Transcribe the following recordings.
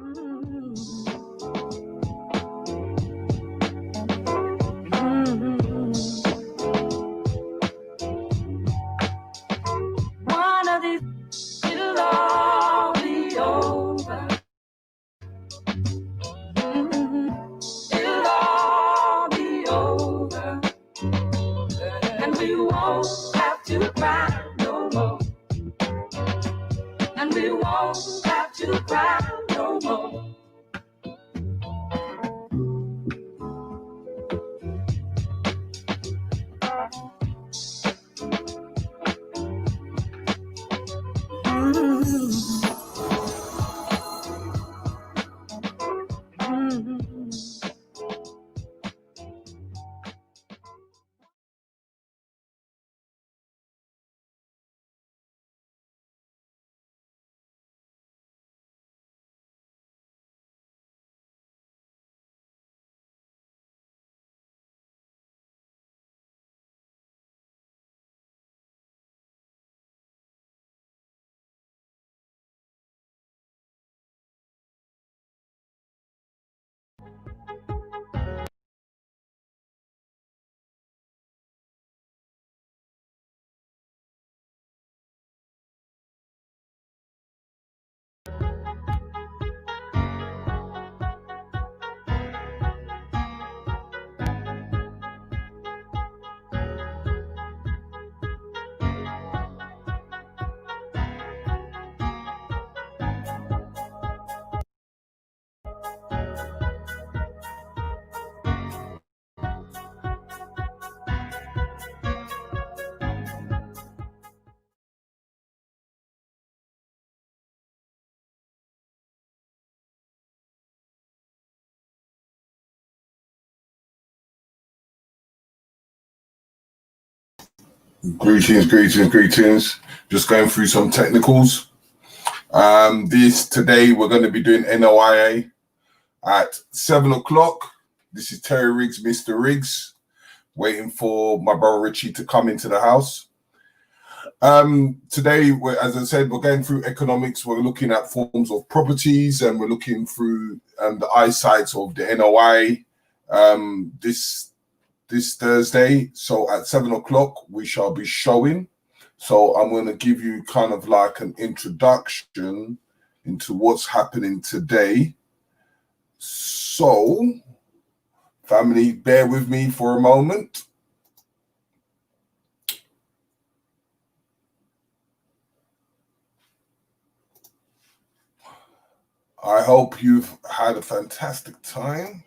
One of these, it'll all be over. It'll all be over. And we won't have to cry no more. And we won't have to cry no more. Greetings. Just going through some technicals. Today we're going to be doing NOIA at 7 o'clock. This is Terry Riggs, Mr. Riggs, waiting for my brother Richie to come into the house. Today, as I said, we're going through economics. We're looking at forms of properties, and we're looking through the eyesight of the NOI this Thursday. So at 7 o'clock, we shall be showing. So I'm going to give you kind of like an introduction into what's happening today. So, family, bear with me for a moment. I hope you've had a fantastic time.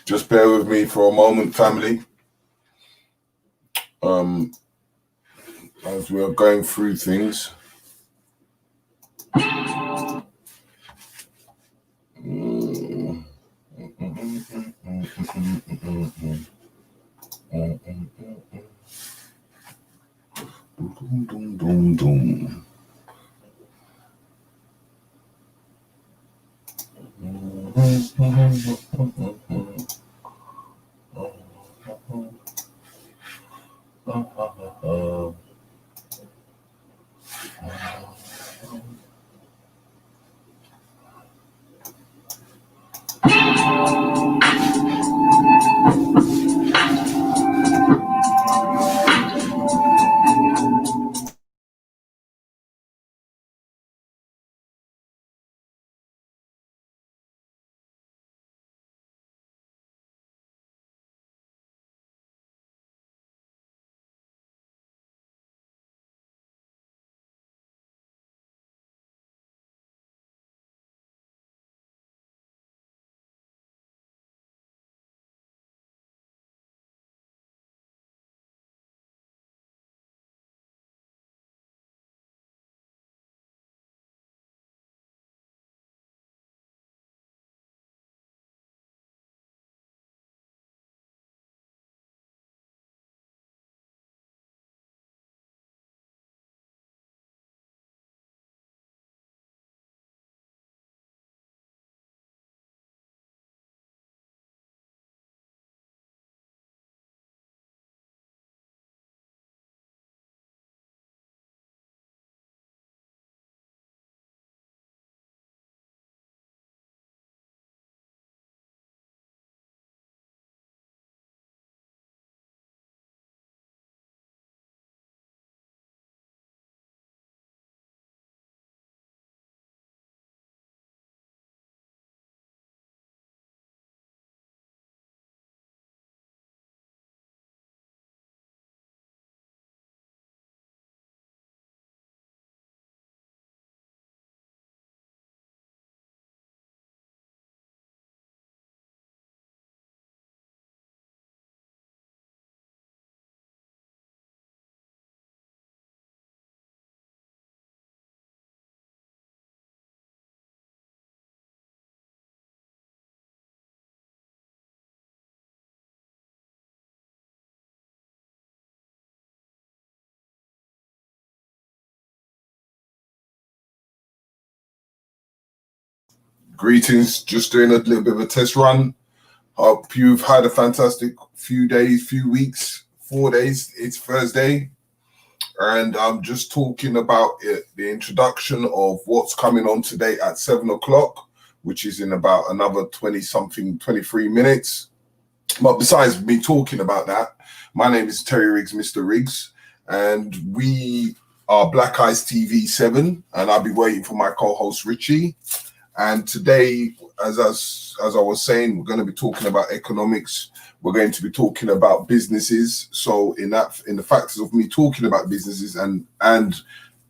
Just bear with me for a moment, family. As we are going through things. Greetings, just doing a little bit of a test run. Hope you've had a fantastic few days, few weeks, 4 days. It's Thursday, and I'm just talking about the introduction of what's coming on today at 7 o'clock, which is in about another 23 minutes. But besides me talking about that, my name is Terry Riggs, Mr. Riggs, and we are Blackice TV 7, and I'll be waiting for my co-host Richie. And today, as I was saying, we're going to be talking about economics. We're going to be talking about businesses. So in the factors of me talking about businesses and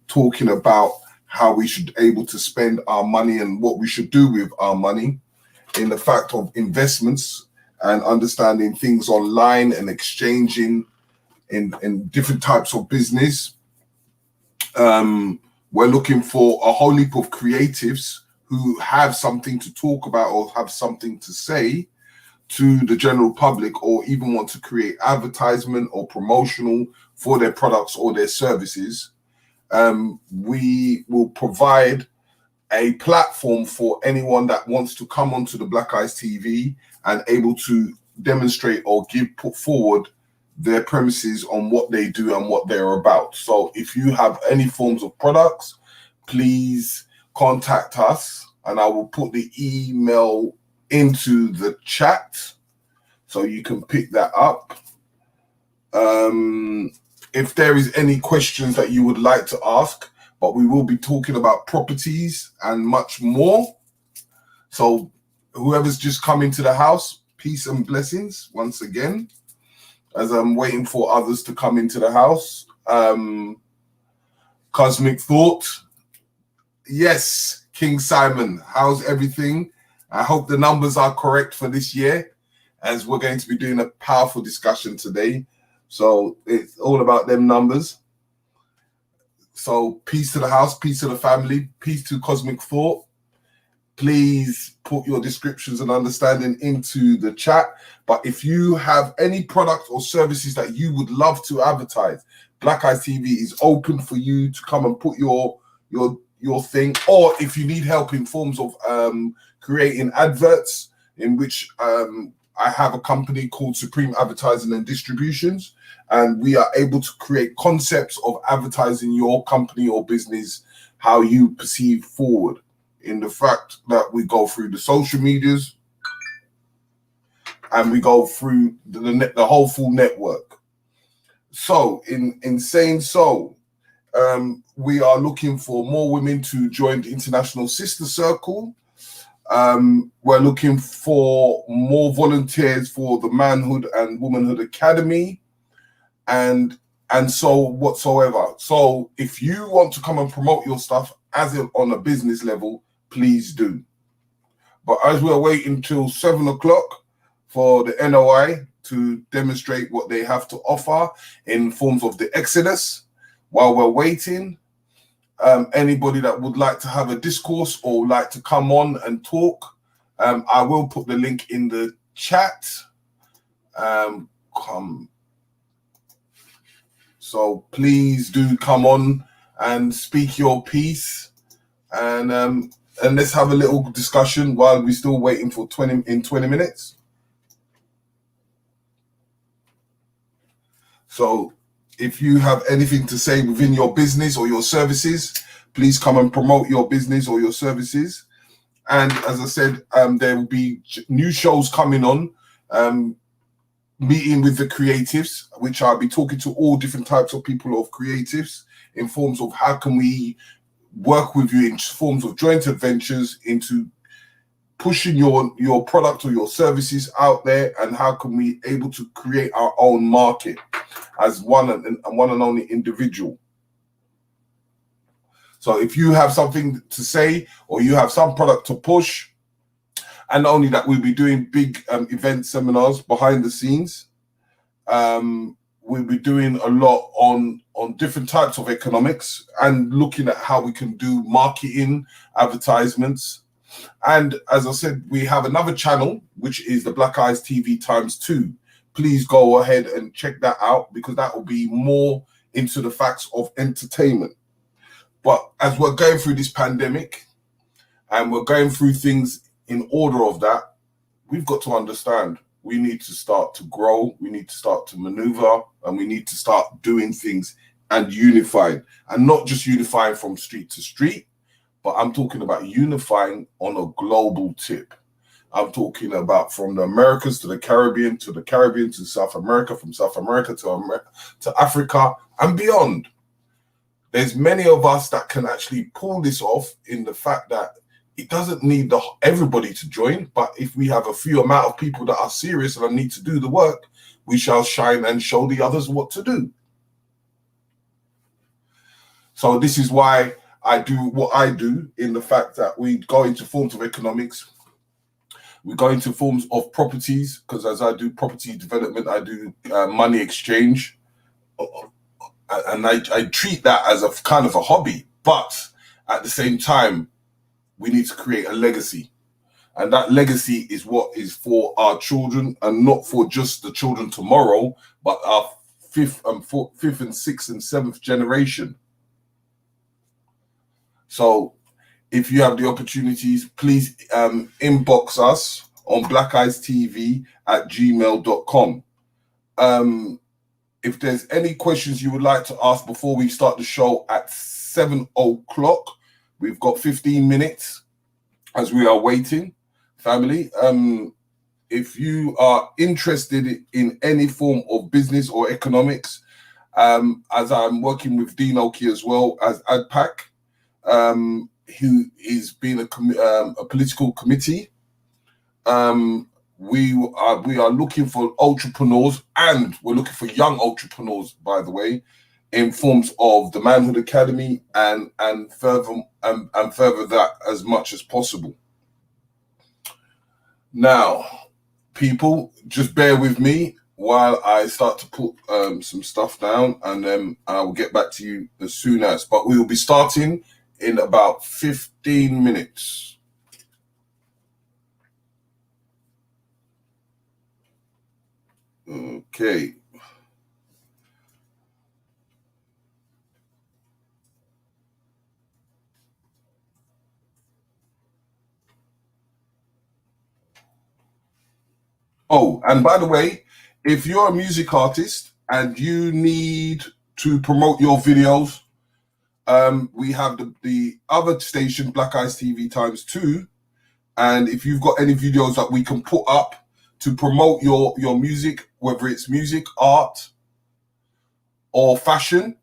talking about how we should able to spend our money and what we should do with our money, in the fact of investments and understanding things online and exchanging in different types of business. We're looking for a whole heap of creatives who have something to talk about or have something to say to the general public, or even want to create advertisement or promotional for their products or their services. We will provide a platform for anyone that wants to come onto the Blackice TV and able to demonstrate or put forward their premises on what they do and what they're about. So if you have any forms of products, please contact us, and I will put the email into the chat so you can pick that up. If there is any questions that you would like to ask, but we will be talking about properties and much more. So whoever's just come into the house, peace and blessings once again, as I'm waiting for others to come into the house. Cosmic Thought. Yes, King Simon, how's everything? I hope the numbers are correct for this year, as we're going to be doing a powerful discussion today. So it's all about them numbers. So peace to the house, peace to the family, peace to Cosmic Thought. Please put your descriptions and understanding into the chat. But if you have any products or services that you would love to advertise, Blackice TV is open for you to come and put your thing. Or if you need help in forms of creating adverts, in which I have a company called Supreme Advertising and Distributions, and we are able to create concepts of advertising your company or business, how you perceive forward, in the fact that we go through the social medias and we go through the whole full network. So in saying so, we are looking for more women to join the International Sister Circle. We're looking for more volunteers for the Manhood and Womanhood Academy, and so whatsoever. So if you want to come and promote your stuff on a business level, please do. But as we're waiting till 7 o'clock for the NOI to demonstrate what they have to offer in forms of the Exodus, while we're waiting, anybody that would like to have a discourse or would like to come on and talk, I will put the link in the chat. So please do come on and speak your piece, and let's have a little discussion while we're still waiting for 20 minutes. So if you have anything to say within your business or your services, please come and promote your business or your services. And as I said, there will be new shows coming on, meeting with the creatives, which I'll be talking to all different types of people of creatives in forms of how can we work with you in forms of joint adventures into pushing your product or your services out there, and how can we able to create our own market as one and only individual. So if you have something to say or you have some product to push, and not only that, we'll be doing big event seminars behind the scenes. We'll be doing a lot on different types of economics and looking at how we can do marketing, advertisements. And as I said, we have another channel, which is the Blackice TV ×2. Please go ahead and check that out, because that will be more into the facts of entertainment. But as we're going through this pandemic and we're going through things in order of that, we've got to understand we need to start to grow, we need to start to maneuver, and we need to start doing things and unifying, and not just unifying from street to street, but I'm talking about unifying on a global tip. I'm talking about from the Americas to the Caribbean, to South America, from South America to Africa and beyond. There's many of us that can actually pull this off in the fact that it doesn't need everybody to join, but if we have a few amount of people that are serious and need to do the work, we shall shine and show the others what to do. So this is why I do what I do, in the fact that we go into forms of economics, we go into forms of properties, because as I do property development, I do money exchange, and I treat that as a kind of a hobby. But at the same time, we need to create a legacy, and that legacy is what is for our children, and not for just the children tomorrow, but our fifth and sixth and seventh generation. So if you have the opportunities, please inbox us on blackicetv@gmail.com. If there's any questions you would like to ask before we start the show at 7 o'clock, we've got 15 minutes as we are waiting, family. If you are interested in any form of business or economics, as I'm working with Dean Oki as well as ADPAC, who is being a political committee. We are looking for entrepreneurs, and we're looking for young entrepreneurs, by the way, in forms of the Manhood Academy and further that as much as possible. Now, people, just bear with me while I start to put some stuff down, and then I will get back to you as soon as. But we will be starting in about 15 minutes. Okay. Oh, and by the way, if you're a music artist and you need to promote your videos, we have the other station, Blackice TV ×2. And if you've got any videos that we can put up to promote your music, whether it's music, art, or fashion,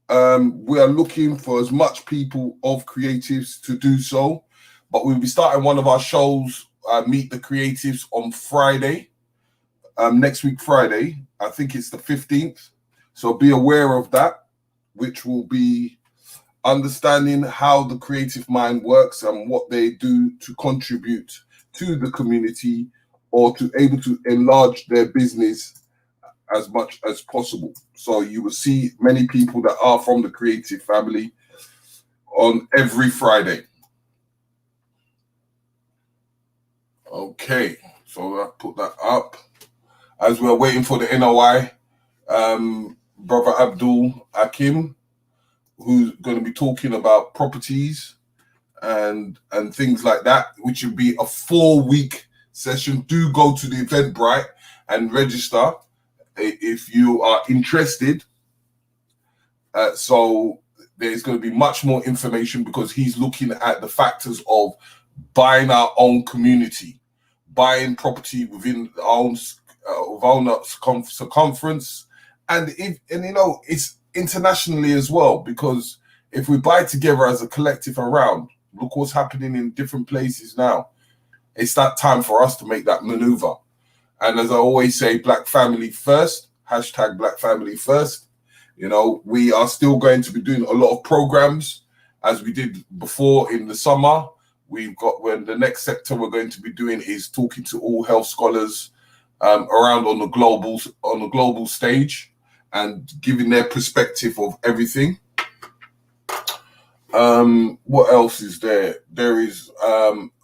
we are looking for as much people of creatives to do so. But we'll be starting one of our shows, Meet the Creatives, on Friday, next week Friday. I think it's the 15th. So be aware of that, which will be understanding how the creative mind works and what they do to contribute to the community, or to able to enlarge their business as much as possible. So you will see many people that are from the creative family on every Friday. Okay, so I put that up. As we're waiting for the NOI, Brother Abdul Hakim, who's going to be talking about properties and things like that, which would be a 4-week session. Do go to the Eventbrite and register if you are interested. So there's going to be much more information, because he's looking at the factors of buying our own community, buying property within our own circumference, and you know, it's internationally as well, because if we buy together as a collective around, look what's happening in different places now. It's that time for us to make that maneuver. And as I always say, Black family first, hashtag Black family first. You know, we are still going to be doing a lot of programs as we did before in the summer. We've got, when the next sector we're going to be doing is talking to all health scholars around on the global stage, and giving their perspective of everything. What else is there? There is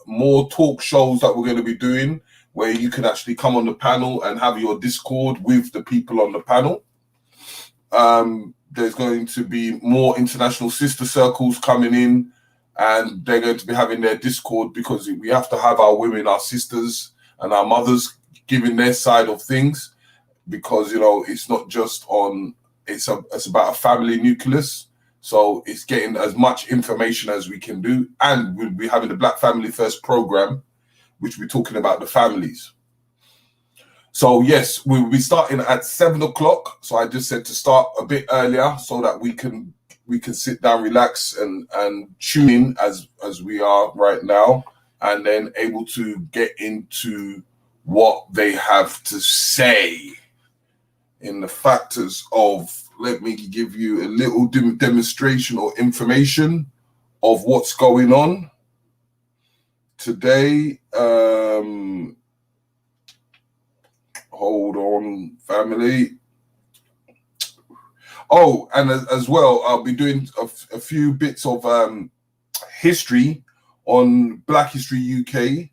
more talk shows that we're going to be doing, where you can actually come on the panel and have your Discord with the people on the panel. There's going to be more international sister circles coming in, and they're going to be having their Discord, because we have to have our women, our sisters and our mothers giving their side of things, because, you know, it's not just on, it's about a family nucleus. So it's getting as much information as we can do. And we'll be having the Black Family First program, which we're talking about the families. So yes, we'll be starting at 7 o'clock. So I just said to start a bit earlier so that we can sit down, relax, and tune in as we are right now, and then able to get into what they have to say in the factors of, let me give you a little demonstration or information of what's going on today. Hold on, family. Oh, and as well, I'll be doing a few bits of history on Black History UK,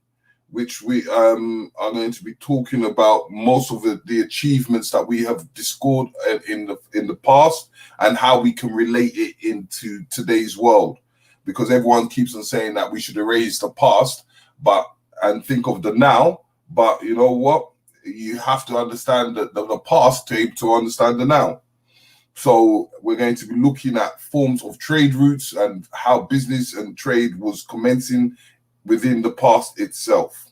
which we are going to be talking about most of the achievements that we have discovered in the past, and how we can relate it into today's world, because everyone keeps on saying that we should erase the past and think of the now. But you know what? You have to understand the past to be able to understand the now. So we're going to be looking at forms of trade routes and how business and trade was commencing within the past itself.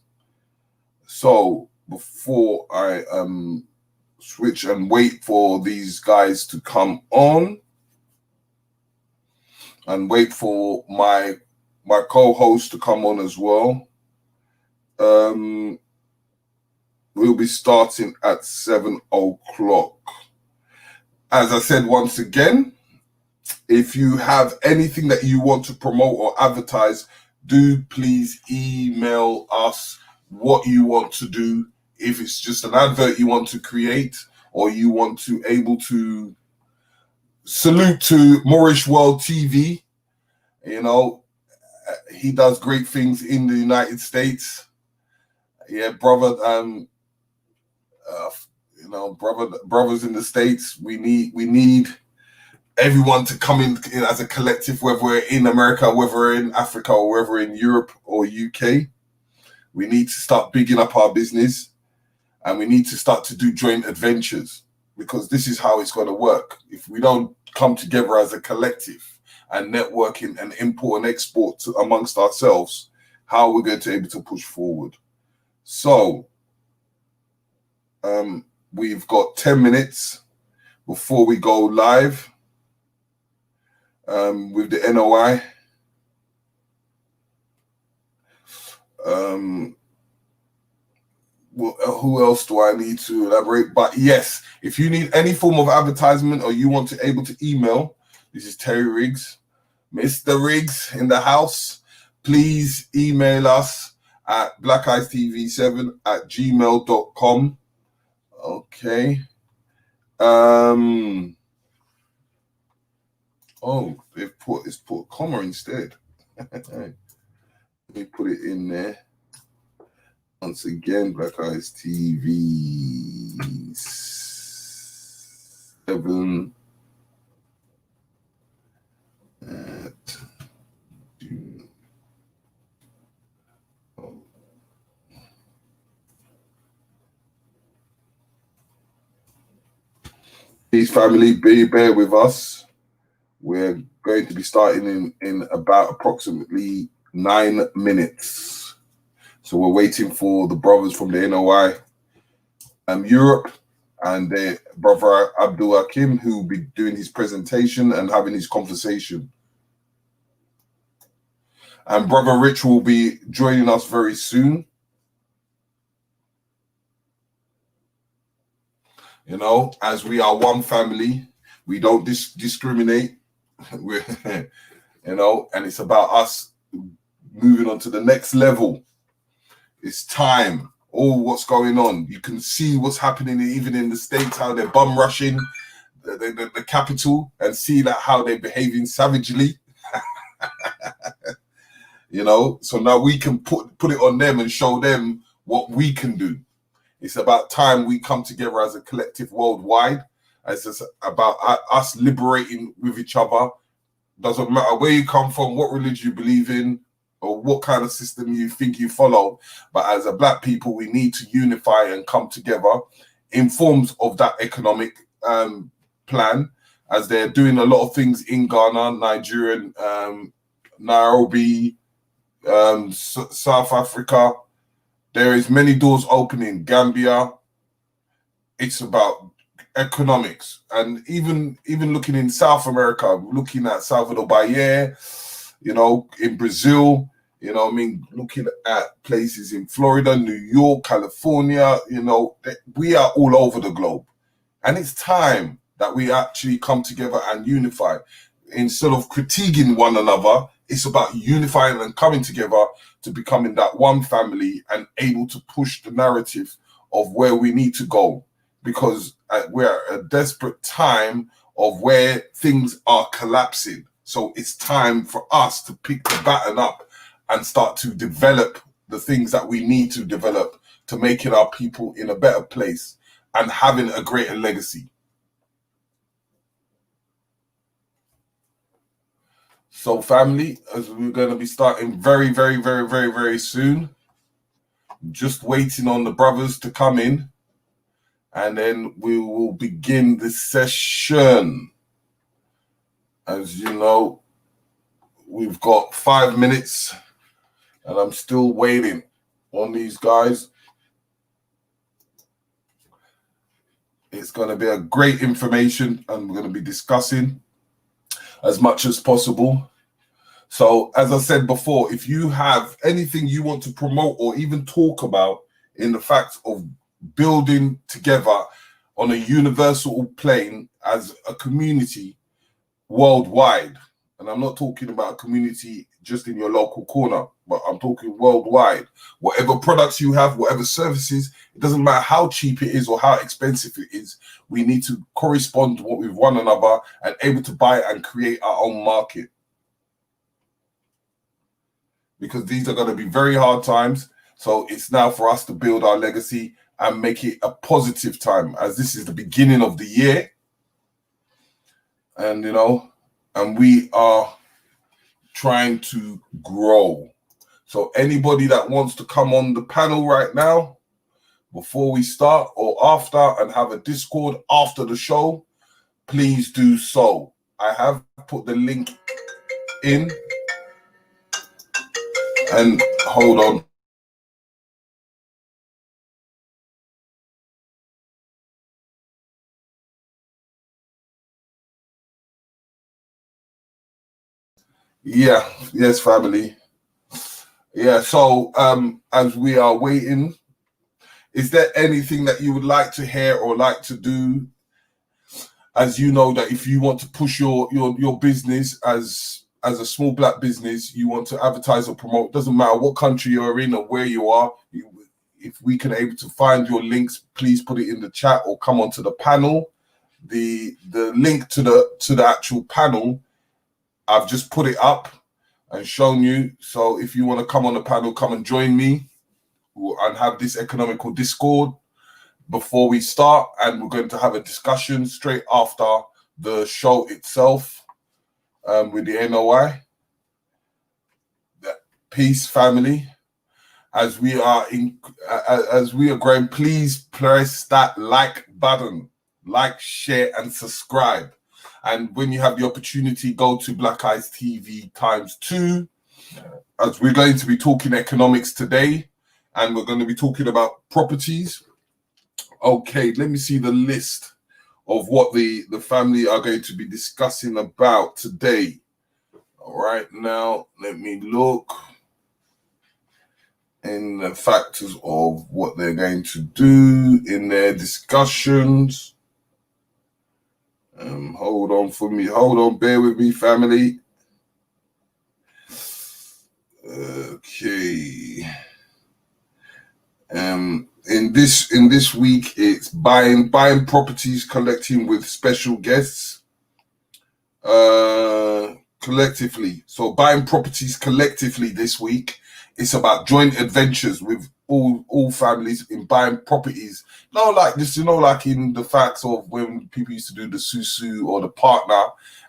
So before I switch and wait for these guys to come on, and wait for my co-host to come on as well, we'll be starting at 7 o'clock. As I said, once again, if you have anything that you want to promote or advertise, do please email us what you want to do. If it's just an advert you want to create, or you want to able to salute to Moorish World TV, you know, he does great things in the United States. Yeah, brother, you know, brothers in the States, we need everyone to come in as a collective, whether we're in America, whether we're in Africa, or whether we're in Europe or UK. We need to start bigging up our business, and we need to start to do joint adventures, because this is how it's going to work. If we don't come together as a collective and networking and import and export amongst ourselves, how are we going to be able to push forward? So we've got 10 minutes before we go live with the NOI. Who else do I need to elaborate? But yes, if you need any form of advertisement, or you want to able to email, this is Terry Riggs, Mr. Riggs in the house. Please email us at blackicetv7@gmail.com. Okay. Oh, they've put comma instead. Let me put it in there. Once again, Blackice TV 7 at Please, family, bear with us. We're going to be starting in about approximately 9 minutes. So we're waiting for the brothers from the NOI Europe, and their brother Abdul Hakim, who will be doing his presentation and having his conversation. And brother Rich will be joining us very soon. You know, as we are one family, we don't discriminate. We're, you know, and it's about us moving on to the next level. It's time. Oh, what's going on? You can see what's happening even in the States, how they're bum rushing the capital, and see that how they're behaving savagely. You know, so now we can put it on them and show them what we can do. It's about time we come together as a collective worldwide. It's about us liberating with each other, Doesn't matter where you come from, what religion you believe in, or what kind of system you think you follow. But as a black people, we need to unify and come together in forms of that economic plan, as they're doing a lot of things in Ghana, Nigeria, Nairobi, South Africa. There is many doors opening. Gambia. It's about economics, and even looking in South America, looking at Salvador Bahia, in Brazil, looking at places in Florida, New York, California, we are all over the globe. And it's time that we actually come together and unify. Instead of critiquing one another, it's about unifying and coming together to becoming that one family and able to push the narrative of where we need to go. Because we're at a desperate time of where things are collapsing. So it's time for us to pick the baton up and start to develop the things that we need to develop to making our people in a better place and having a greater legacy. So family, as we're going to be starting very, very, very, very, very soon, just waiting on the brothers to come in. And then we will begin the session. As you know, we've got 5 minutes and I'm still waiting on these guys. It's going to be a great information and we're going to be discussing as much as possible. So as I said before, if you have anything you want to promote or even talk about in the fact of building together on a universal plane as a community worldwide, and I'm not talking about a community just in your local corner, but I'm talking worldwide. Whatever products you have, whatever services, it doesn't matter how cheap it is or how expensive it is, we need to correspond with one another and able to buy and create our own market. Because these are going to be very hard times. So it's now for us to build our legacy and make it a positive time, as this is the beginning of the year. And, and we are trying to grow. So anybody that wants to come on the panel right now, before we start or after, and have a Discord after the show, please do so. I have put the link in. And hold on. Yes, family. Yeah, so as we are waiting, is there anything that you would like to hear or like to do? As you know, that if you want to push your business as a small black business, you want to advertise or promote, doesn't matter what country you're in or where you are, if we can able to find your links, please put it in the chat or come onto the panel. The link to the actual panel, I've just put it up and shown you. So if you want to come on the panel, come and join me and have this economical Discord before we start. And we're going to have a discussion straight after the show itself with the NOI. Peace, family. As we are growing, please press that like button, like, share, and subscribe. And when you have the opportunity, go to Blackice TV ×2, as we're going to be talking economics today, and we're going to be talking about properties. Okay, let me see the list of what the family are going to be discussing about today. All right, now let me look in the factors of what they're going to do in their discussions. Hold on for me. Hold on, bear with me, family. Okay. In this week, it's buying properties, collecting with special guests. Collectively. So buying properties collectively this week. It's about joint adventures with all families in buying properties. No, like this, like in the facts of when people used to do the susu or the partner,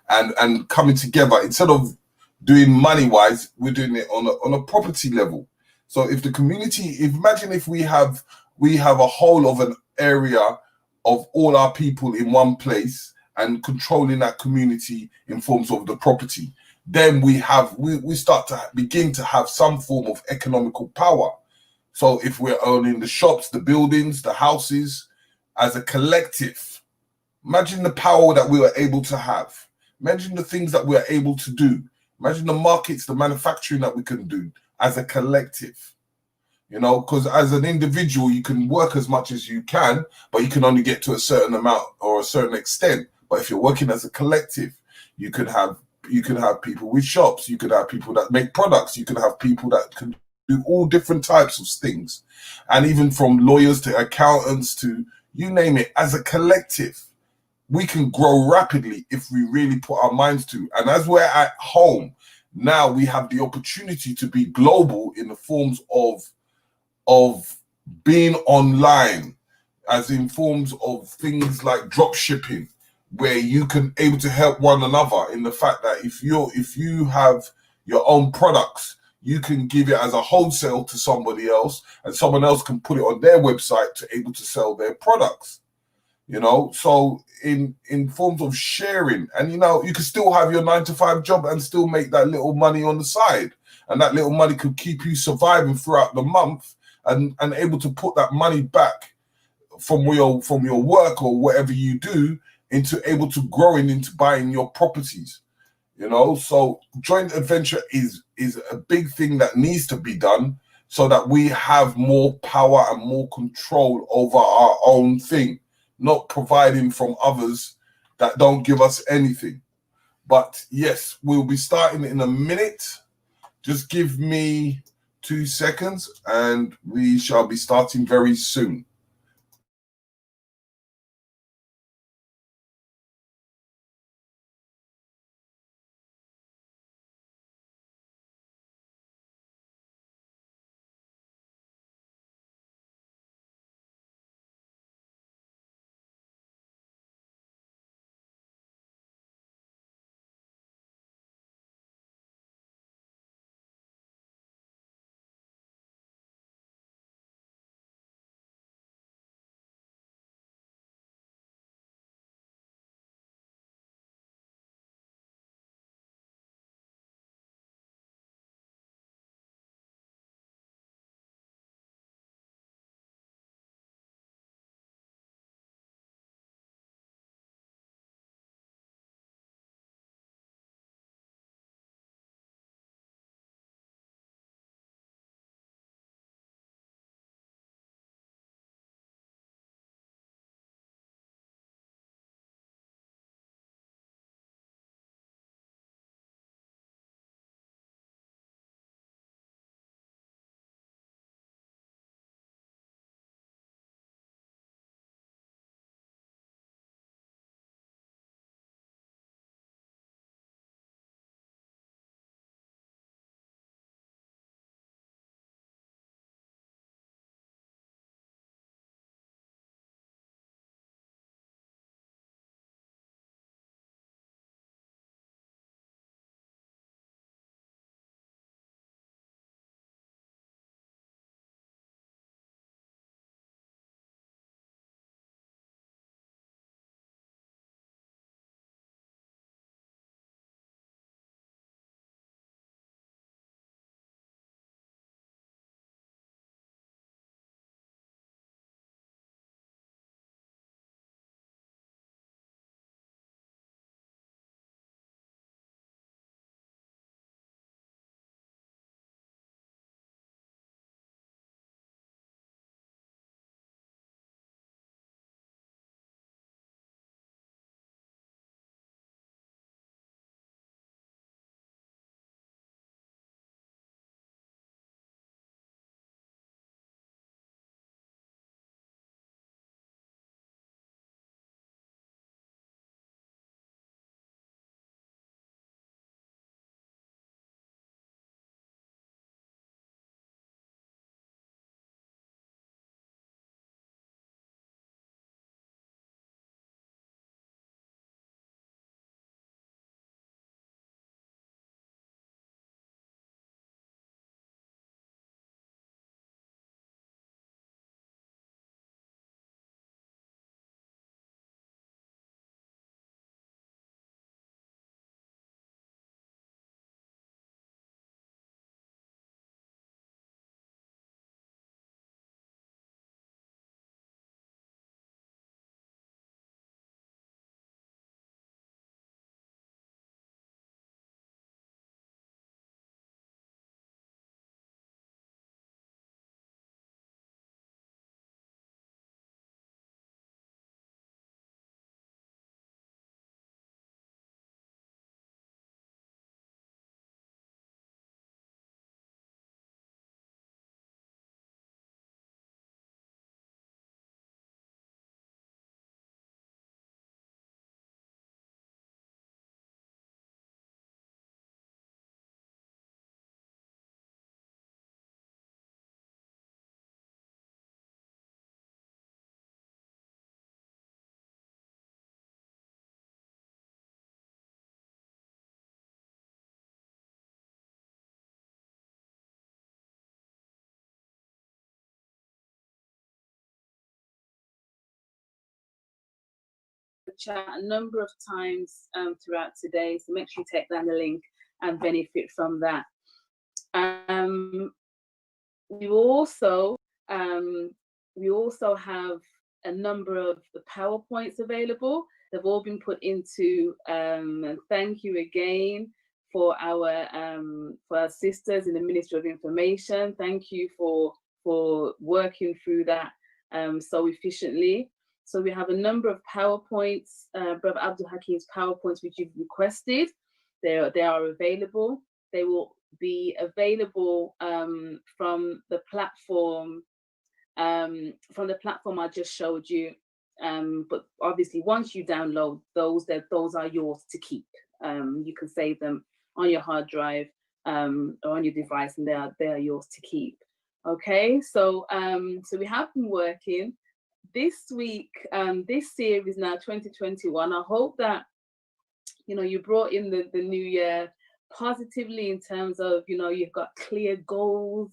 and coming together instead of doing money wise, we're doing it on a property level. So if the community, if imagine if we have a whole of an area of all our people in one place and controlling that community in forms of the property, then we start to begin to have some form of economical power. So if we're owning the shops, the buildings, the houses as a collective, imagine the power that we were able to have. Imagine the things that we're able to do. Imagine the markets, the manufacturing that we can do as a collective. Because as an individual, you can work as much as you can, but you can only get to a certain amount or a certain extent. But if you're working as a collective, you could have people with shops, you could have people that make products, you could have people that can do all different types of things. And even from lawyers to accountants to you name it, as a collective, we can grow rapidly if we really put our minds to. And as we're at home, now we have the opportunity to be global in the forms of being online, as in forms of things like drop shipping, where you can able to help one another in the fact that if you have your own products, you can give it as a wholesale to somebody else, and someone else can put it on their website to able to sell their products. So in forms of sharing, and you can still have your 9 to 5 job and still make that little money on the side, and that little money could keep you surviving throughout the month, and able to put that money back from your work or whatever you do into able to growing into buying your properties. So joint adventure is a big thing that needs to be done so that we have more power and more control over our own thing, not providing from others that don't give us anything. But yes, we'll be starting in a minute. Just give me 2 seconds and we shall be starting very soon. chat a number of times throughout today, so make sure you take down the link and benefit from that. We also have a number of the PowerPoints available. They've all been put into, and thank you again for our sisters in the Ministry of Information. Thank you for working through that so efficiently. So we have a number of PowerPoints, Brother Abdul Hakim's PowerPoints, which you've requested. They are available. They will be available from the platform I just showed you. But obviously, once you download those are yours to keep. You can save them on your hard drive or on your device, and they are yours to keep. Okay, so we have been working this week. This series now 2021. I hope that you brought in the new year positively in terms of you've got clear goals.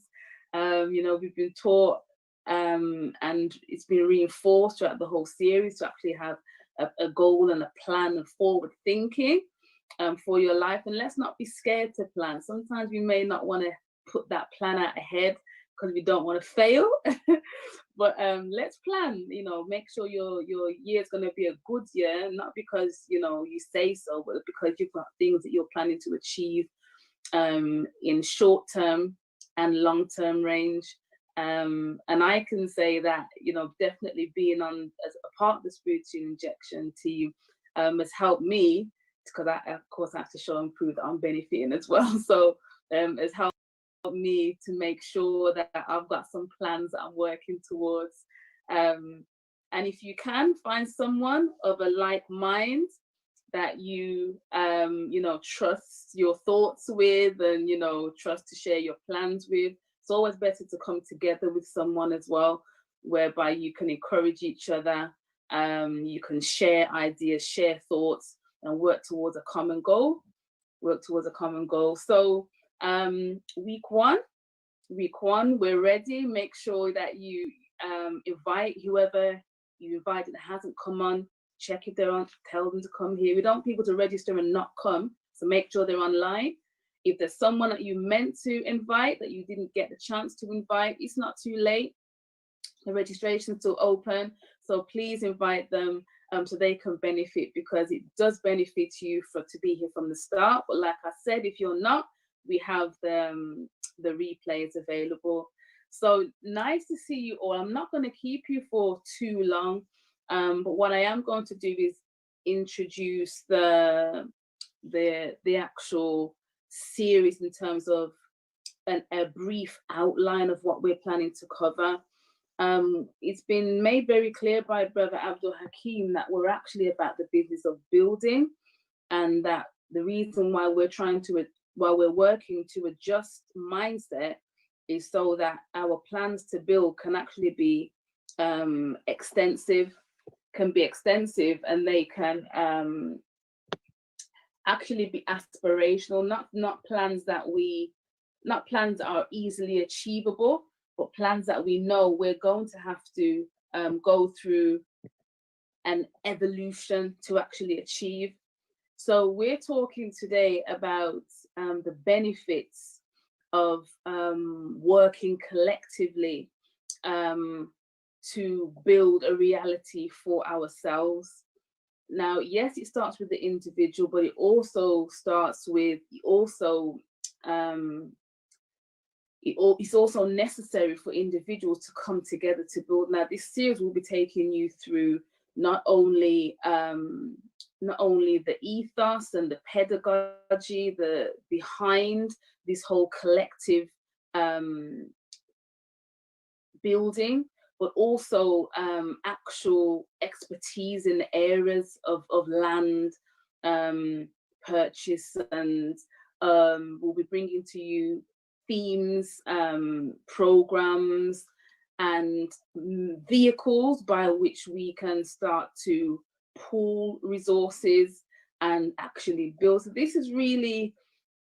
We've been taught and it's been reinforced throughout the whole series to actually have a goal and a plan and forward thinking for your life. And let's not be scared to plan. Sometimes we may not want to put that plan out ahead because we don't want to fail. But let's plan, make sure your year is going to be a good year, not because you say so, but because you've got things that you're planning to achieve in short term and long term range. And I can say that definitely being on as a part of the spiritual injection team has helped me, because I of course have to show and prove that I'm benefiting as well. So has helped me to make sure that I've got some plans that I'm working towards. And if you can find someone of a like mind that you trust your thoughts with, and trust to share your plans with, it's always better to come together with someone as well, whereby you can encourage each other, you can share ideas, share thoughts, and work towards a common goal. So week one, we're ready. Make sure that you invite whoever you invited that hasn't come on. Check if they're on, tell them to come here. We don't want people to register and not come, so make sure they're online. If there's someone that you meant to invite that you didn't get the chance to invite, it's not too late. The registration's still open, so please invite them so they can benefit, because it does benefit you to be here from the start. But like I said, if you're not, we have the replays available. So nice to see you all. I'm not going to keep you for too long, but what I am going to do is introduce the actual series in terms of a brief outline of what we're planning to cover. It's been made very clear by Brother Abdul Hakim that we're actually about the business of building, and that the reason why we're working to adjust mindset is so that our plans to build can actually be extensive, and they can actually be aspirational, not plans that are easily achievable, but plans that we know we're going to have to go through an evolution to actually achieve. So we're talking today about the benefits of working collectively to build a reality for ourselves. Now, yes, it starts with the individual, but it also starts with it's also necessary for individuals to come together to build. Now, this series will be taking you through not only the ethos and the pedagogy behind this whole collective building, but also actual expertise in the areas of land purchase, and we'll be bringing to you themes, programs, and vehicles by which we can start to pool resources and actually build. So this is really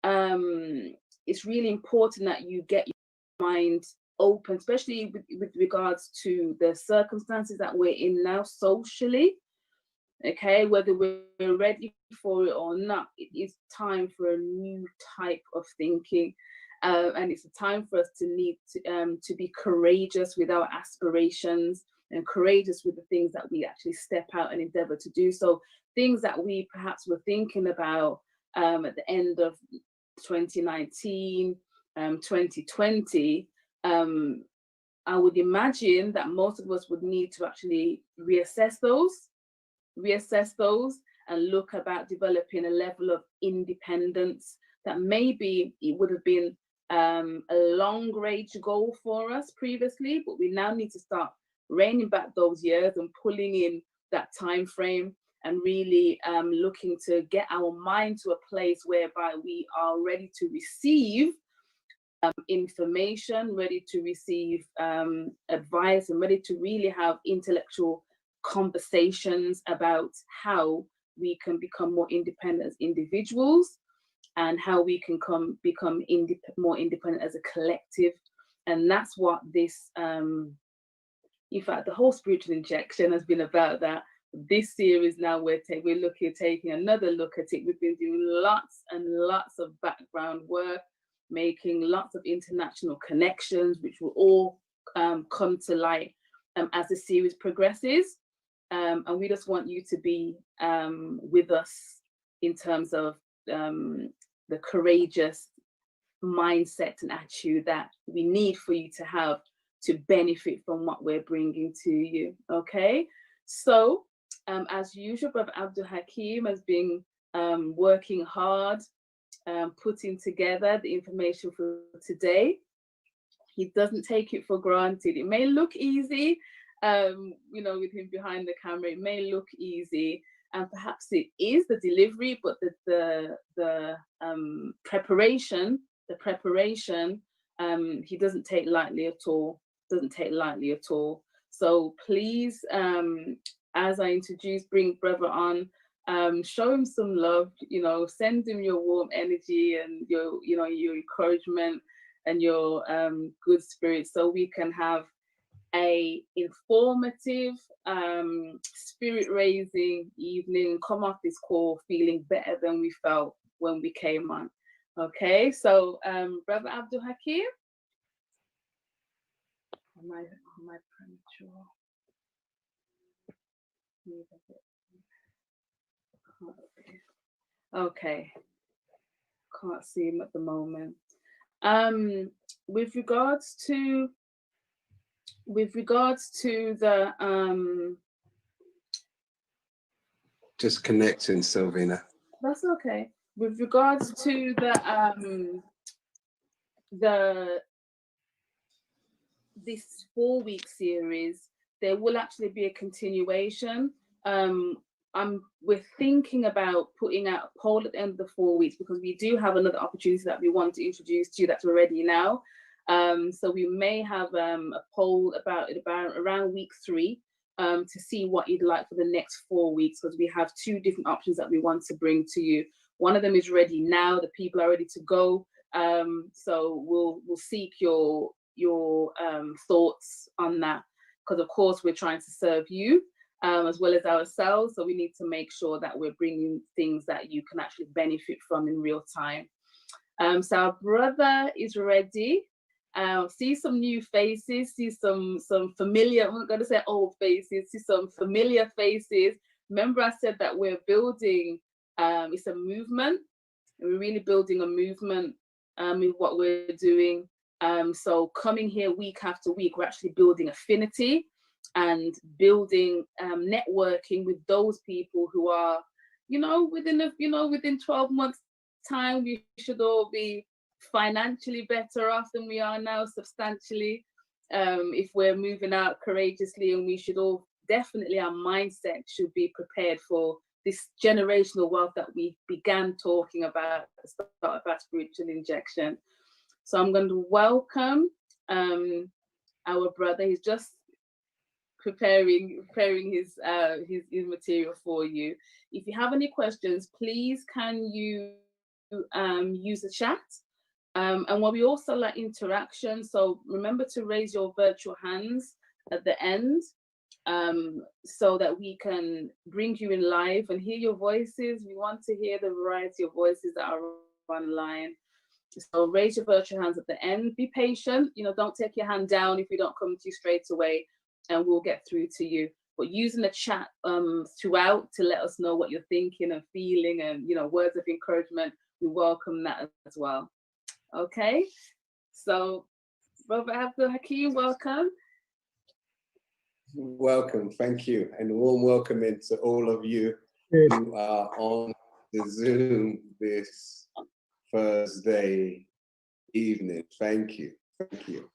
it's really important that you get your mind open, especially with regards to the circumstances that we're in now socially. Okay, whether we're ready for it or not, it is time for a new type of thinking. And it's a time for us to be courageous with our aspirations and courageous with the things that we actually step out and endeavor to do. So things that we perhaps were thinking about at the end of 2019, 2020, I would imagine that most of us would need to actually reassess those and look about developing a level of independence that maybe it would have been a long range goal for us previously, but we now need to start reining back those years and pulling in that time frame and really looking to get our mind to a place whereby we are ready to receive information, ready to receive advice, and ready to really have intellectual conversations about how we can become more independent as individuals and how we can become more independent as a collective. And that's what this, in fact, the whole spiritual injection has been about that. This series now we're taking another look at it. We've been doing lots and lots of background work, making lots of international connections, which will all come to light as the series progresses. And we just want you to be with us in terms of the courageous mindset and attitude that we need for you to have to benefit from what we're bringing to you. Okay, so as usual, Brother Abdul Hakim has been working hard, putting together the information for today. He doesn't take it for granted. It may look easy, with him behind the camera, it may look easy, and perhaps it is the delivery, but the preparation, he doesn't take lightly at all. So please, as I bring brother on, show him some love, send him your warm energy and your encouragement and your good spirit, so we can have a informative, spirit-raising evening, come off this call feeling better than we felt when we came on. Okay, so Brother Abdul Hakim, am I premature? Okay, can't see him at the moment. With regards to the just connecting, Sylvina. That's okay. With regards to this 4-week series, there will actually be a continuation. We're thinking about putting out a poll at the end of the 4 weeks, because we do have another opportunity that we want to introduce to you that's already now. So we may have a poll about around week 3 to see what you'd like for the next 4 weeks, because we have 2 different options that we want to bring to you. One of them is ready now, the people are ready to go. So we'll seek your thoughts on that, because of course we're trying to serve you as well as ourselves, so we need to make sure that we're bringing things that you can actually benefit from in real time. So our brother is ready. See some new faces, see some familiar, I'm not going to say old faces, see some familiar faces. Remember I said that we're building, it's a movement, and we're really building a movement with what we're doing. So coming here week after week, we're actually building affinity and building networking with those people who are, within 12 months time, we should all be financially better off than we are now, substantially, if we're moving out courageously. And we should all definitely, our mindset should be prepared for this generational wealth that we began talking about at the start of our spiritual injection. So I'm going to welcome our brother. He's just preparing his material for you. If you have any questions, please can you use the chat. And what we also like interaction, so remember to raise your virtual hands at the end. so that we can bring you in live and hear your voices. We want to hear the variety of voices that are online. So raise your virtual hands at the end. Be patient. Don't take your hand down if we don't come to you straight away, and we'll get through to you. But using the chat throughout to let us know what you're thinking and feeling, and words of encouragement, we welcome that as well. Okay. So, Brother Abdul Hakim, welcome. Welcome, thank you, and a warm welcome into all of you who are on the Zoom this Thursday evening. Thank you. Thank you,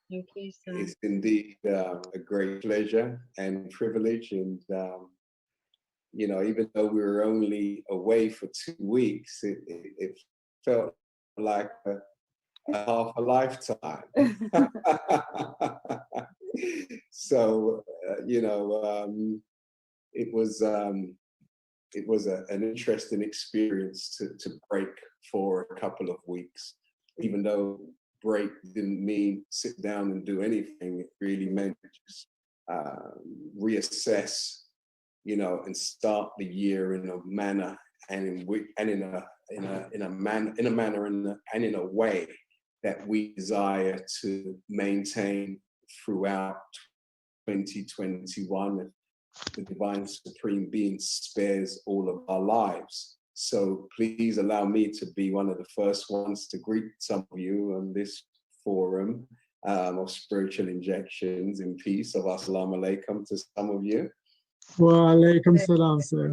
sir. It's indeed a great pleasure and privilege, and even though we were only away for 2 weeks, it felt like a half a lifetime. So it was an interesting experience to break for a couple of weeks, even though break didn't mean sit down and do anything. It really meant just reassess, and start the year in a manner and in a way that we desire to maintain throughout 2021. The Divine Supreme Being spares all of our lives. So please allow me to be one of the first ones to greet some of you on this forum of spiritual injections in peace of Assalamu alaikum to some of you. Wa alaikum salam, sir.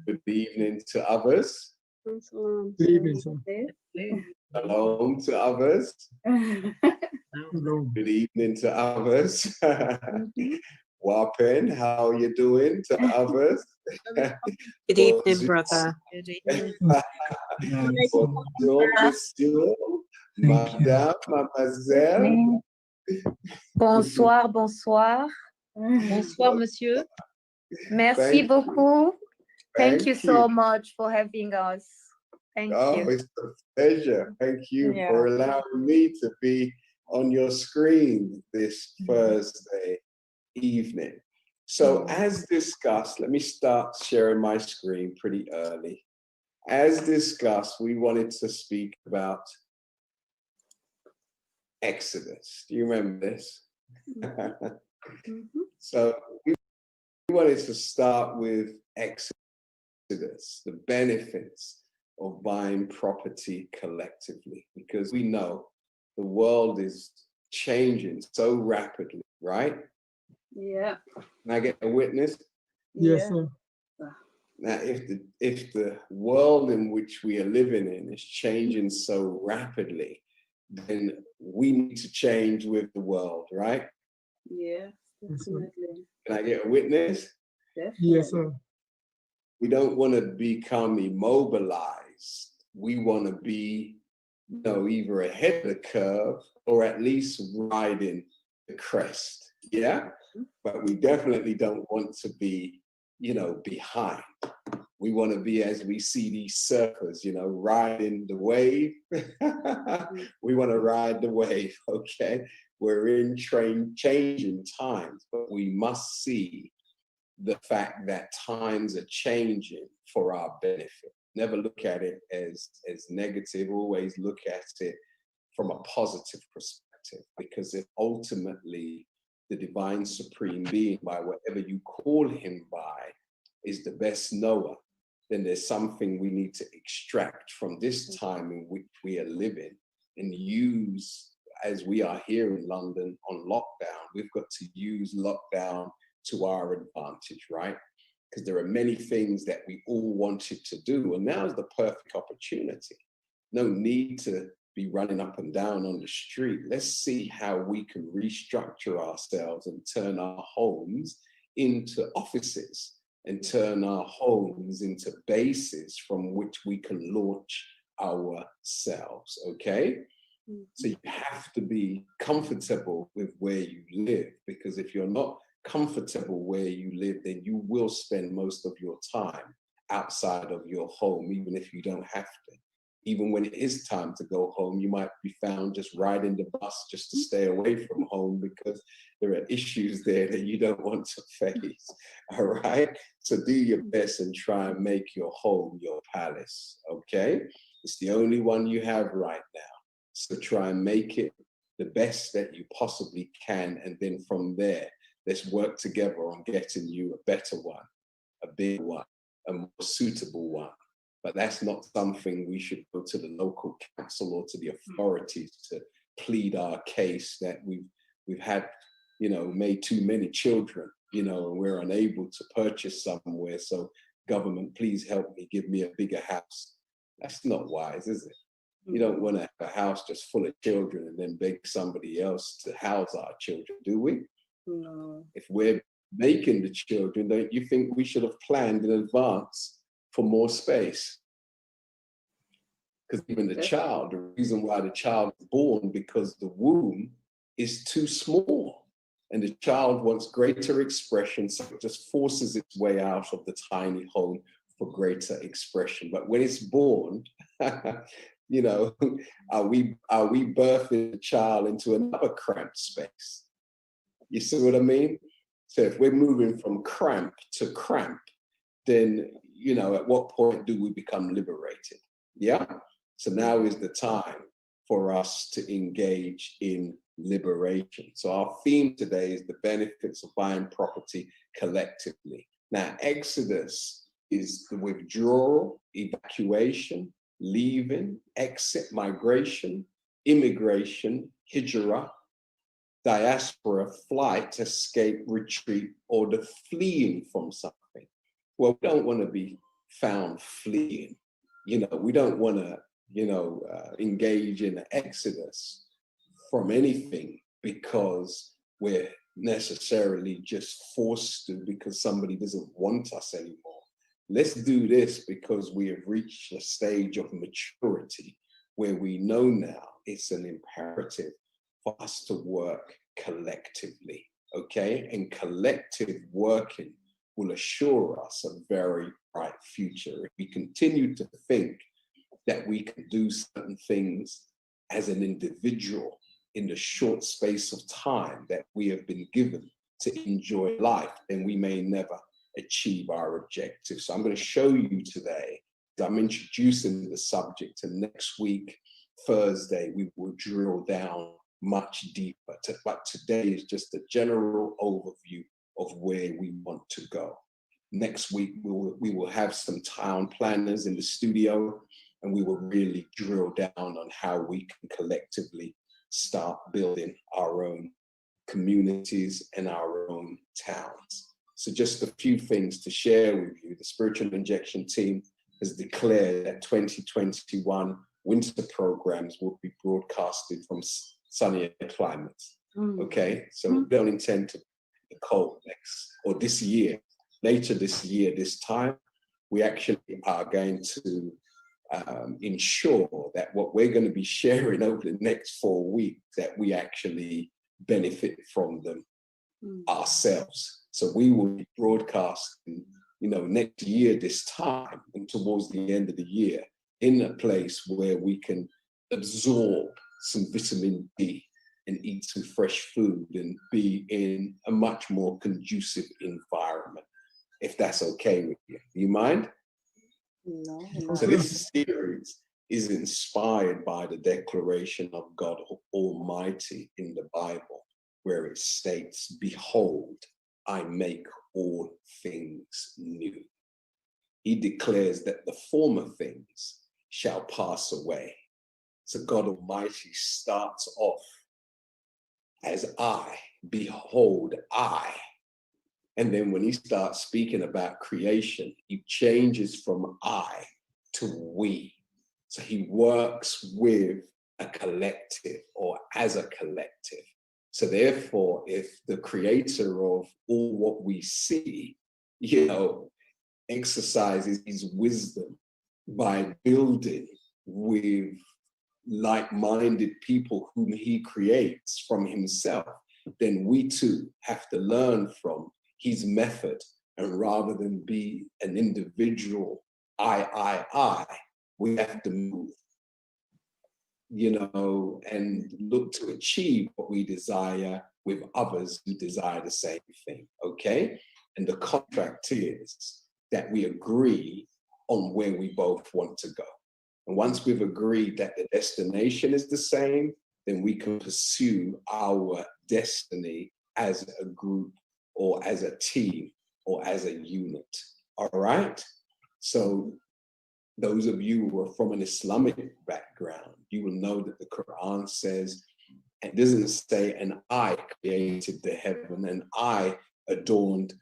Good evening to others. Good evening, sir. Shalom to others. Hello. Good evening to others. Wapen, how are you doing to others? Good evening, brother. Good evening. Bonjour, monsieur, madame, mademoiselle. Bonsoir, bonsoir. Bonsoir, monsieur. Merci Thank you. beaucoup. Thank you so you. much for having us. Thank Oh, you. it's a pleasure. Thank you Yeah. for allowing me to be on your screen this Thursday evening. So as discussed, let me start sharing my screen pretty early. As discussed, we wanted to speak about Exodus. Do you remember this? So we wanted to start with Exodus, the benefits of buying property collectively, because we know the world is changing so rapidly, right? Yeah. Can I get a witness? Yes, sir. Now, if the world in which we are living in is changing so rapidly, then we need to change with the world, right? Yeah, definitely. Can I get a witness? Definitely. Yes, sir. We don't want to become immobilized. We want to be, either ahead of the curve or at least riding the crest. Yeah. But we definitely don't want to be, behind. We want to be, as we see these surfers, riding the wave. We want to ride the wave, okay? We're in changing times, but we must see the fact that times are changing for our benefit. Never look at it as negative, always look at it from a positive perspective, because if ultimately the Divine Supreme Being, by whatever you call him by, is the best knower, then there's something we need to extract from this time in which we are living and use, as we are here in London on lockdown. We've got to use lockdown to our advantage, right? Because there are many things that we all wanted to do, and now is the perfect opportunity. No need to be running up and down on the street. Let's see how we can restructure ourselves and turn our homes into offices and turn our homes into bases from which we can launch ourselves, okay? So you have to be comfortable with where you live, because if you're not comfortable where you live, then you will spend most of your time outside of your home, even if you don't have to. Even when it is time to go home, you might be found just riding the bus just to stay away from home because there are issues there that you don't want to face. All right? So do your best and try and make your home your palace. Okay? It's the only one you have right now. So try and make it the best that you possibly can. And then from there, let's work together on getting you a better one, a big one, a more suitable one. But that's not something we should go to the local council or to the authorities to plead our case that we've had, you know, made too many children, you know, and we're unable to purchase somewhere. So government, please help me, give me a bigger house. That's not wise, is it? You don't want to have a house just full of children and then beg somebody else to house our children, do we? No. If we're making the children, don't you think we should have planned in advance for more space? Because even the child, the reason why the child is born, because the womb is too small and the child wants greater expression, so it just forces its way out of the tiny home for greater expression. But when it's born, you know, are we birthing the child into another cramped space? You see what I mean? So if we're moving from cramp to cramp, then, you know, at what point do we become liberated? Yeah? So now is the time for us to engage in liberation. So our theme today is the benefits of buying property collectively. Now, Exodus is the withdrawal, evacuation, leaving, exit, migration, immigration, hijrah, diaspora, flight, escape, retreat, or the fleeing from something. Well, we don't want to be found fleeing. You know, we don't want to, you know, engage in an exodus from anything because we're necessarily just forced to because somebody doesn't want us anymore. Let's do this because we have reached a stage of maturity where we know now it's an imperative for us to work collectively, okay? And collective working will assure us a very bright future. If we continue to think that we can do certain things as an individual in the short space of time that we have been given to enjoy life, then we may never achieve our objectives. So I'm going to show you today, I'm introducing the subject, and next week, Thursday, we will drill down much deeper. But today is just a general overview of where we want to go. Next week, we will have some town planners in the studio, and we will really drill down on how we can collectively start building our own communities and our own towns. So just a few things to share with you. The Spiritual Injection team has declared that 2021 winter programs will be broadcasted from sunnier climates. Okay, so we don't intend to be cold next or this year. Later this year, this time, we actually are going to ensure that what we're going to be sharing over the next 4 weeks, that we actually benefit from them ourselves. So we will be broadcasting, you know, next year this time and towards the end of the year in a place where we can absorb some vitamin D and eat some fresh food and be in a much more conducive environment, if that's okay with you. Do you mind? No. So this series is inspired by the declaration of God Almighty in the Bible, where it states, "Behold, I make all things new." He declares that the former things shall pass away. So God Almighty starts off as I, behold, I. And then when he starts speaking about creation, he changes from I to we. So he works with a collective or as a collective. So therefore, if the creator of all what we see, you know, exercises his wisdom by building with like-minded people whom he creates from himself, then we too have to learn from his method. And rather than be an individual I, we have to move and look to achieve what we desire with others who desire the same thing, okay? And the contract is that we agree on where we both want to go. And once we've agreed that the destination is the same, then we can pursue our destiny as a group or as a team or as a unit, all right? So those of you who are from an Islamic background, you will know that the Quran says, it doesn't say, and I created the heaven and I adorned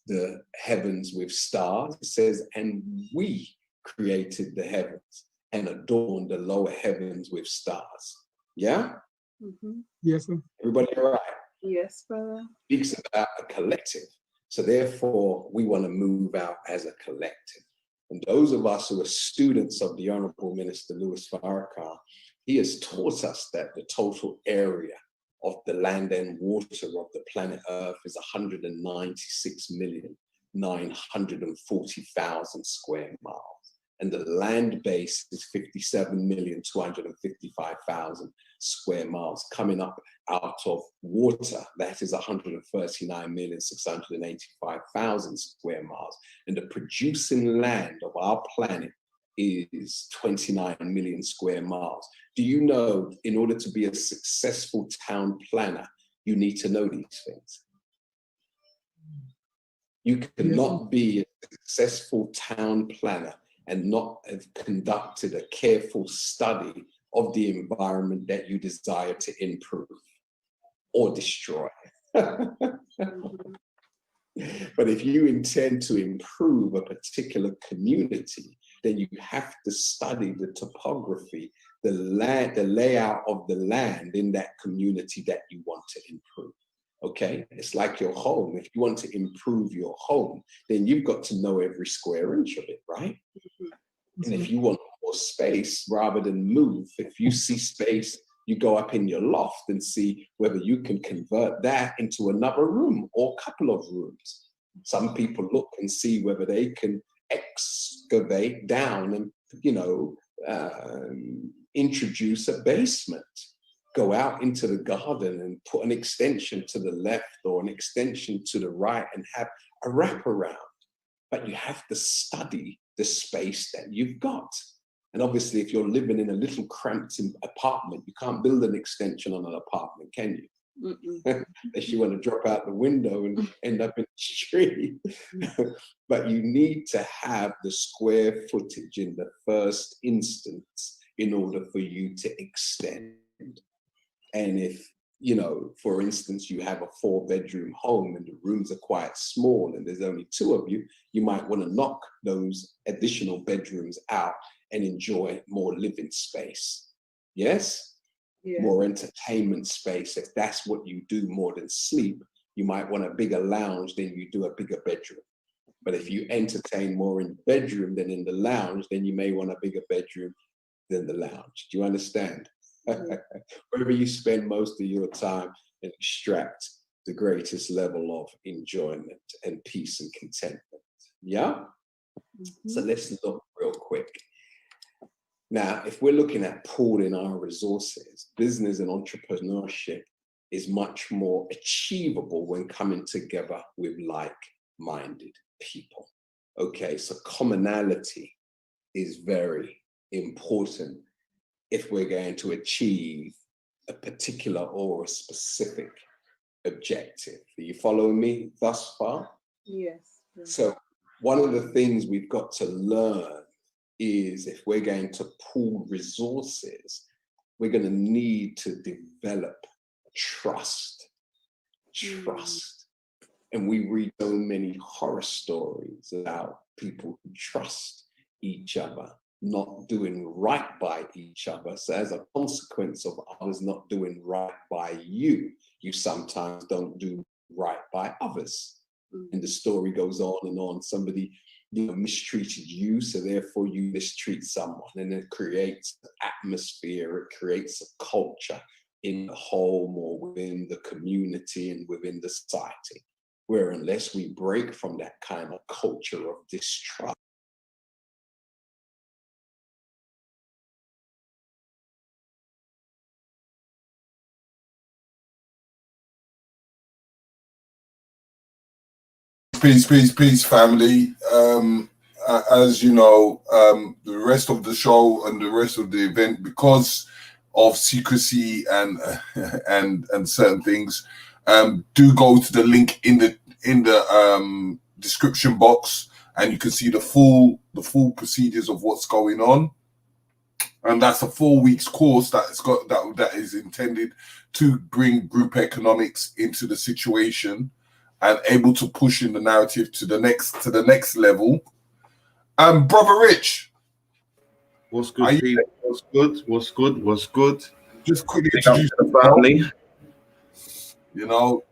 the heavens with stars. It says, and we created the heavens and adorned the lower heavens with stars. Yeah? Mm-hmm. Yes, sir. Everybody all right? Yes, brother. Speaks about a collective. So therefore, we want to move out as a collective. And those of us who are students of the Honorable Minister Louis Farrakhan, he has taught us that the total area of the land and water of the planet Earth is 196,940,000 square miles. And the land base is 57,255,000 square miles, coming up out of water. That is 139,685,000 square miles. And the producing land of our planet is 29 million square miles. Do you know, in order to be a successful town planner, you need to know these things? You cannot be a successful town planner and not have conducted a careful study of the environment that you desire to improve or destroy. But if you intend to improve a particular community, then you have to study the topography, the layout of the land in that community that you want to improve. Okay, it's like your home. If you want to improve your home, then you've got to know every square inch of it, right? And if you want more space rather than move, if you see space, you go up in your loft and see whether you can convert that into another room or a couple of rooms. Some people look and see whether they can excavate down and, introduce a basement. Go out into the garden and put an extension to the left or an extension to the right and have a wraparound. But you have to study the space that you've got. And obviously, if you're living in a little cramped apartment, you can't build an extension on an apartment, can you? Unless you want to drop out the window and end up in the street. But you need to have the square footage in the first instance in order for you to extend. And if, for instance, you have a 4-bedroom home and the rooms are quite small and there's only 2 of you, you might want to knock those additional bedrooms out and enjoy more living space. Yes? Yeah. More entertainment space. If that's what you do more than sleep, you might want a bigger lounge than you do a bigger bedroom. But if you entertain more in the bedroom than in the lounge, then you may want a bigger bedroom than the lounge. Do you understand? Wherever you spend most of your time and extract the greatest level of enjoyment and peace and contentment. Yeah? So let's look real quick. Now, if we're looking at pooling our resources, business and entrepreneurship is much more achievable when coming together with like-minded people. Okay, so commonality is very important if we're going to achieve a particular or a specific objective. Are you following me thus far? Yes. So one of the things we've got to learn is if we're going to pool resources, we're going to need to develop trust. And we read so many horror stories about people who trust each other, not doing right by each other. So as a consequence of others not doing right by you, you sometimes don't do right by others. And the story goes on and on. Somebody mistreated you, so therefore you mistreat someone, and it creates an atmosphere, it creates a culture in the home or within the community and within the society, where unless we break from that kind of culture of distrust, peace, family. As you know, the rest of the show and the rest of the event, because of secrecy and and certain things, do go to the link in the description box, and you can see the full procedures of what's going on. And that's a 4 weeks course that is intended to bring group economics into the situation and able to push in the narrative to the next level. Brother Rich, what's good, Pete? What's good? Just quickly Pick up introduce the family. You know,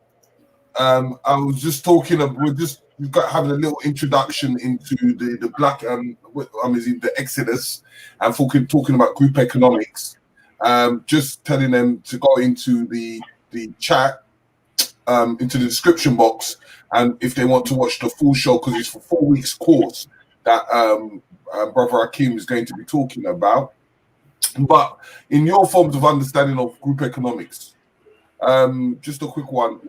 I was just talking. We've got having a little introduction into the black the Exodus, and talking about group economics. Just telling them to go into the chat, into the description box, and if they want to watch the full show, because it's for 4 weeks course that Brother Hakeem is going to be talking about. But in your forms of understanding of group economics, just a quick one.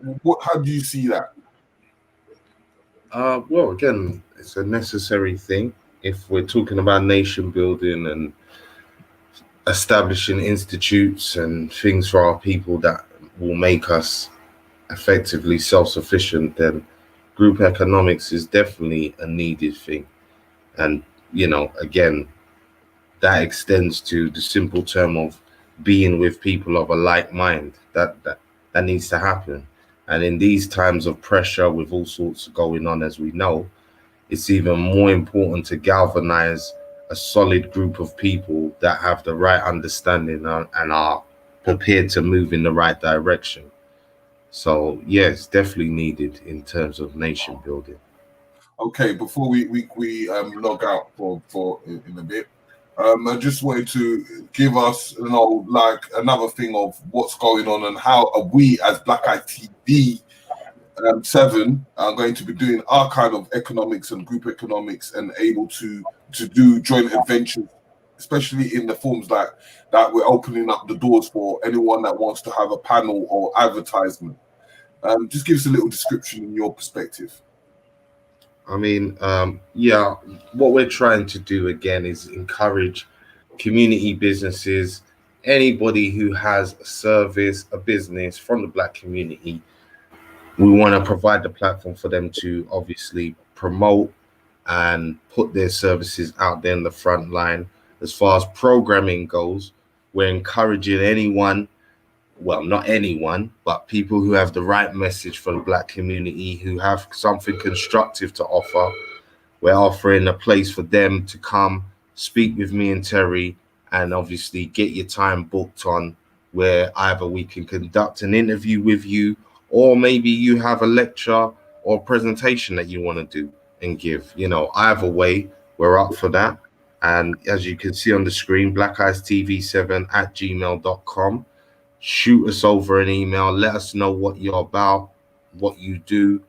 How do you see that? Well, again, it's a necessary thing if we're talking about nation building and establishing institutes and things for our people that will make us effectively self-sufficient. Then group economics is definitely a needed thing. And again, that extends to the simple term of being with people of a like mind. That needs to happen. And in these times of pressure, with all sorts going on, as we know, it's even more important to galvanize a solid group of people that have the right understanding and are prepared to move in the right direction. So yeah, it's definitely needed in terms of nation building. Okay, before we log out for in a bit, I just wanted to give us like another thing of what's going on and how are we as Blackice TV 7 are going to be doing our kind of economics and group economics and able to do joint adventures, especially in the forms that we're opening up the doors for anyone that wants to have a panel or advertisement. Just give us a little description in your perspective. I mean, yeah, what we're trying to do again is encourage community businesses, anybody who has a service, a business from the Black community. We want to provide the platform for them to obviously promote and put their services out there in the front line. As far as programming goes, we're encouraging anyone, well, not anyone, but people who have the right message for the Black community, who have something constructive to offer. We're offering a place for them to come speak with me and Terry, and obviously get your time booked on, where either we can conduct an interview with you, or maybe you have a lecture or presentation that you want to do and give. Either way, we're up for that. And as you can see on the screen, blackicetv7@gmail.com. Shoot us over an email. Let us know what you're about, what you do,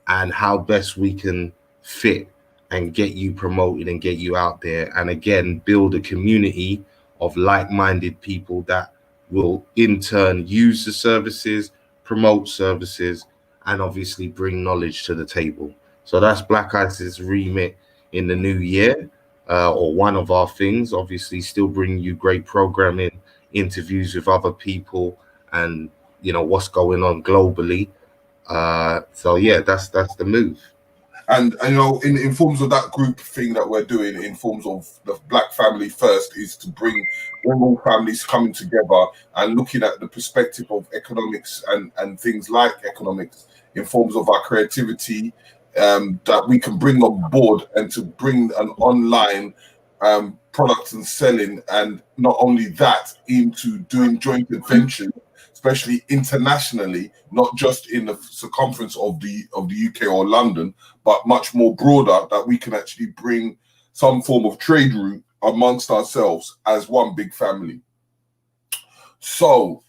and how best we can fit and get you promoted and get you out there. And again, build a community of like-minded people that will in turn use the services, promote services, and obviously bring knowledge to the table. So that's Blackice's remit in the new year, or one of our things. Obviously, still bringing you great programming, interviews with other people, and what's going on globally. So yeah, that's the move. And in forms of that group thing that we're doing, in forms of the Black family first, is to bring all families coming together and looking at the perspective of economics and things like economics in forms of our creativity, that we can bring on board, and to bring an online products and selling, and not only that, into doing joint adventures, especially internationally, not just in the circumference of the UK or London, but much more broader, that we can actually bring some form of trade route amongst ourselves as one big family. So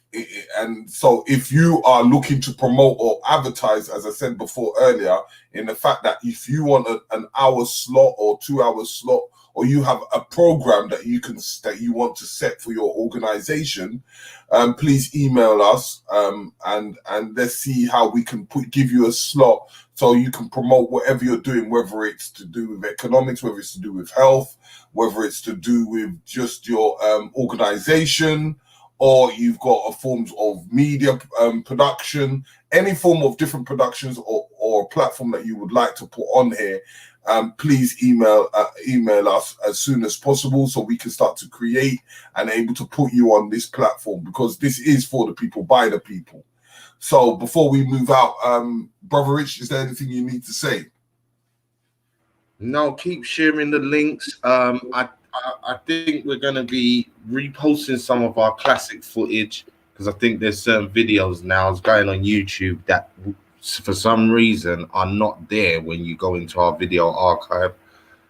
And so if you are looking to promote or advertise, as I said before earlier, in the fact that if you want an hour slot or 2 hour slot, or you have a program that you want to set for your organization, please email us, and let's see how we can give you a slot so you can promote whatever you're doing, whether it's to do with economics, whether it's to do with health, whether it's to do with just your organization, or you've got a forms of media production, any form of different productions or platform that you would like to put on here. Please email us as soon as possible so we can start to create and able to put you on this platform, because this is for the people, by the people. So before we move out, Brother Rich, is there anything you need to say? No, keep sharing the links. I think we're going to be reposting some of our classic footage, because I think there's certain videos now going on YouTube that for some reason are not there when you go into our video archive.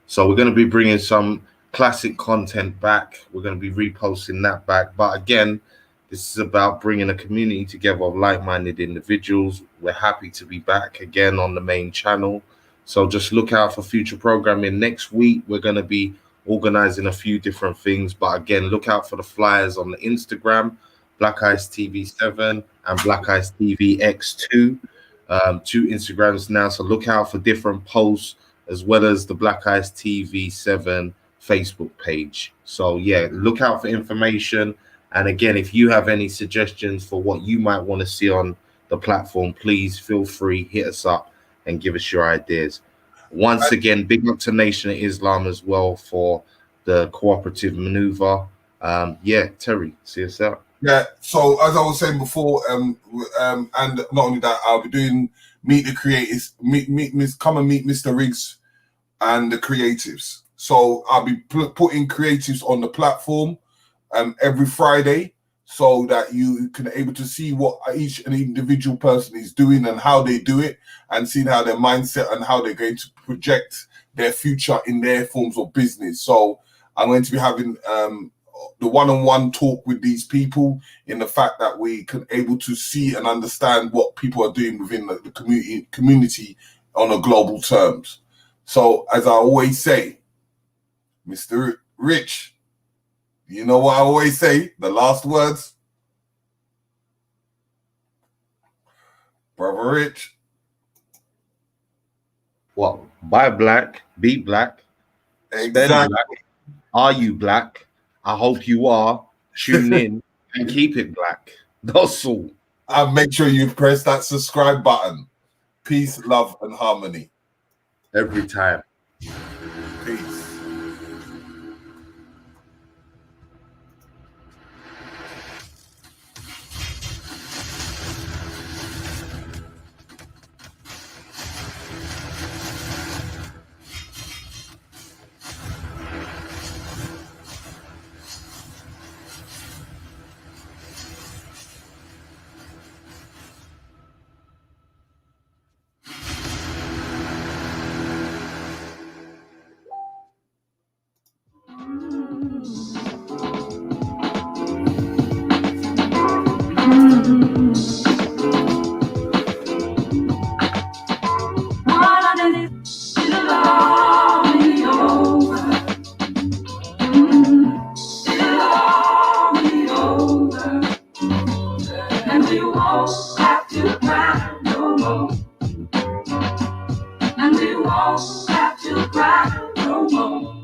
So we're going to be bringing some classic content back. We're going to be reposting that back. But again, this is about bringing a community together of like-minded individuals. We're happy to be back again on the main channel. So just look out for future programming. Next week, we're going to be organizing a few different things. But again, look out for the flyers on the Instagram, Blackice TV7 and Blackice TV X2. 2 Instagrams now, so look out for different posts as well as the Blackice TV7 Facebook page. So yeah, look out for information. And again, if you have any suggestions for what you might want to see on the platform, please feel free, hit us up and give us your ideas. Once again, big up to Nation of Islam as well for the cooperative maneuver. Yeah, Terry, see us out. Yeah, so as I was saying before, and not only that, I'll be doing Meet the Creatives, come and meet Mr. Riggs and the creatives. So I'll be putting creatives on the platform every Friday, so that you can able to see what each and individual person is doing and how they do it, and seeing how their mindset and how they're going to project their future in their forms of business. So I'm going to be having the one-on-one talk with these people, in the fact that we can able to see and understand what people are doing within the community on a global terms. So as I always say, Mr. Rich, you know what I always say, the last words? Brother Rich. What? Buy black, be black, Exactly. spend black. Are you black? I hope you are. Tune in and keep it black. That's all. And make sure you press that subscribe button. Peace, love, and harmony. Every time. Peace. And we won't have to cry no more. And we won't have to cry no more.